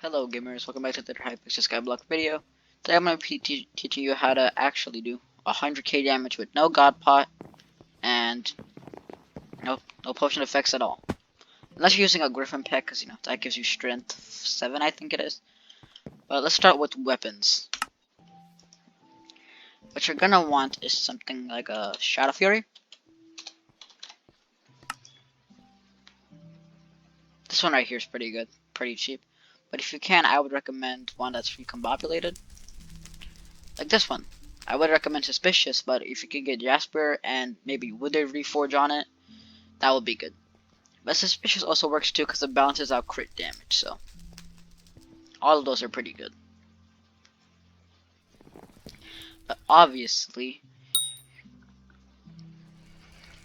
Hello gamers, welcome back to the hypixel Skyblock video. Today I'm going to be teaching you how to actually do 100k damage with no god pot and no potion effects at all. Unless you're using a griffin pet, because that gives you strength 7 I think it is. But let's start with weapons. What you're gonna want is something like a Shadow Fury. This one right here is pretty good, pretty cheap. But if you can, I would recommend one that's recombobulated. Like this one. I would recommend Suspicious, but if you could get Jasper and maybe Wither Reforge on it, that would be good. But Suspicious also works too because it balances out crit damage, so all of those are pretty good. But obviously,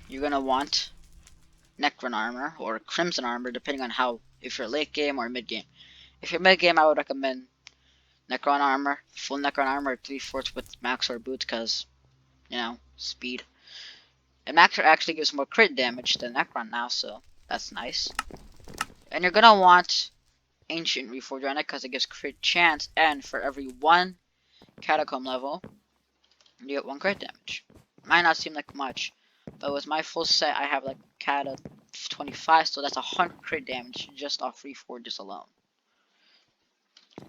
you're gonna want Necron armor or Crimson armor, depending on if you're late game or mid game. If you're mid game, I would recommend Necron armor, full Necron armor, or 3/4 with Maxor boots, because speed. And Maxor actually gives more crit damage than Necron now, so that's nice. And you're gonna want Ancient Reforge on it because it gives crit chance, and for every 1 Catacomb level, you get 1 crit damage. Might not seem like much, but with my full set, I have like Cata 25, so that's 100 crit damage just off Reforges alone.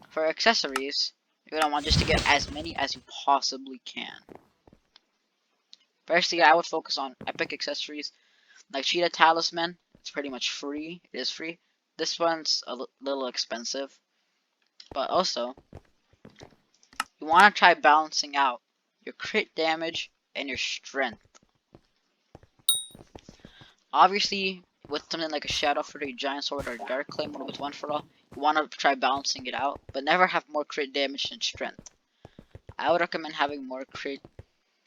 For accessories, you're gonna want just to get as many as you possibly can. Firstly, I would focus on epic accessories like Cheetah Talisman. It's pretty much free. It is free. This one's a little expensive, but also you want to try balancing out your crit damage and your strength. Obviously, with something like a Shadow Fury, Giant Sword, or Dark Claymore with One for All, you want to try balancing it out, but never have more crit damage than strength. I would recommend having more crit.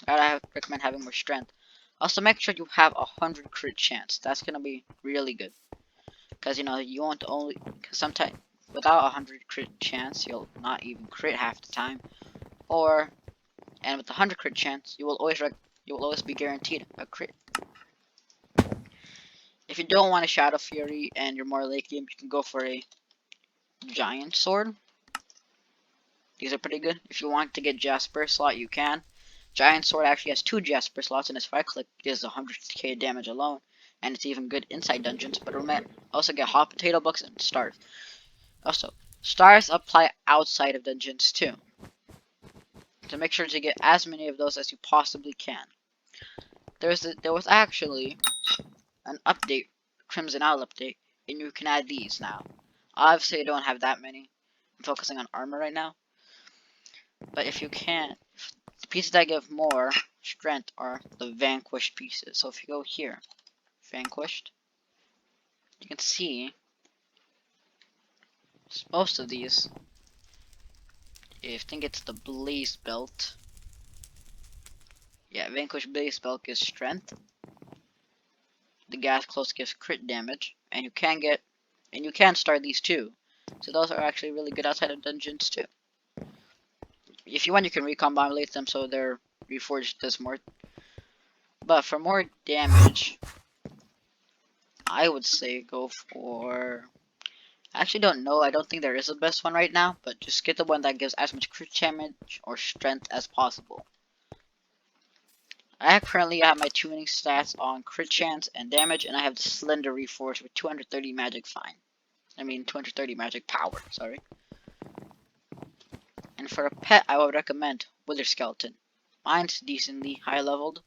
I would recommend having more strength. Also, make sure you have 100 crit chance. That's gonna be really good, because you won't only. Because sometimes without 100 crit chance, you'll not even crit half the time, and with 100 crit chance, you will always be guaranteed a crit. If you don't want a Shadow Fury and you're more late game, you can go for a Giant Sword. These are pretty good. If you want to get Jasper slot, you can. Giant Sword actually has 2 Jasper slots, and its right click gives 100k damage alone, and it's even good inside dungeons. But remember, also get Hot Potato Bucks and Stars. Also, Stars apply outside of dungeons too. So make sure to get as many of those as you possibly can. There was actually an update, Crimson Owl update, and you can add these now. Obviously, I don't have that many. I'm focusing on armor right now. But if you can, the pieces that give more strength are the Vanquished pieces. So if you go here, Vanquished, you can see most of these. I think it's the Blaze Belt. Yeah, Vanquished Blaze Belt gives strength. The Gas Close gives crit damage, and you can start these too. So those are actually really good outside of dungeons too. If you want, you can recombobulate them so their Reforged does more. But for more damage, I would say go for. I actually don't know. I don't think there is a best one right now, but just get the one that gives as much crit damage or strength as possible. I currently have my tuning stats on crit chance and damage, and I have the Slender Reforged with 230 magic 230 magic power, sorry. And for a pet, I would recommend Wither Skeleton. Mine's decently high leveled,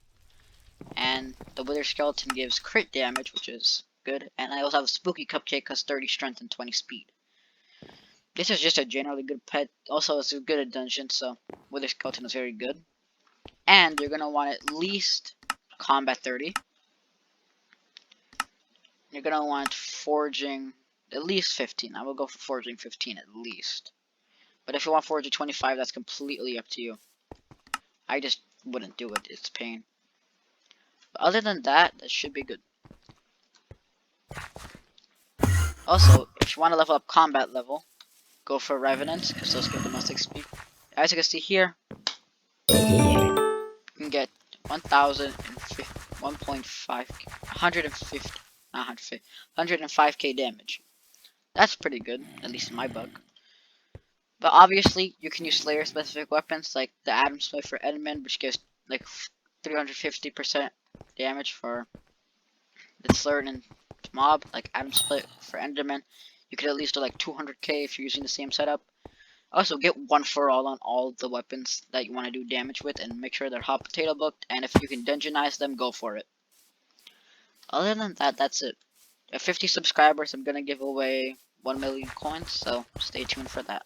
and the Wither Skeleton gives crit damage, which is good, and I also have a Spooky Cupcake because 30 strength and 20 speed. This is just a generally good pet. Also, it's good at dungeons, so Wither Skeleton is very good. And you're gonna want at least combat 30. You're gonna want forging at least 15. I will go for forging 15 at least. But if you want forging 25, that's completely up to you. I just wouldn't do it. It's pain. But other than that, that should be good. Also, if you want to level up combat level, go for Revenants, because those give the most XP. As you can see here, you can get 105k damage. That's pretty good, at least in my book. But obviously, you can use Slayer specific weapons like the Atom Split for Edmund, which gives like 350% damage for the certain mob, like Atom Split for Enderman. You could at least do like 200k if you're using the same setup. Also, get one for all on all the weapons that you want to do damage with, and make sure they're hot potato booked. And if you can dungeonize them, go for it. Other than that, that's it. At 50 subscribers, I'm gonna give away 1 million coins, so stay tuned for that.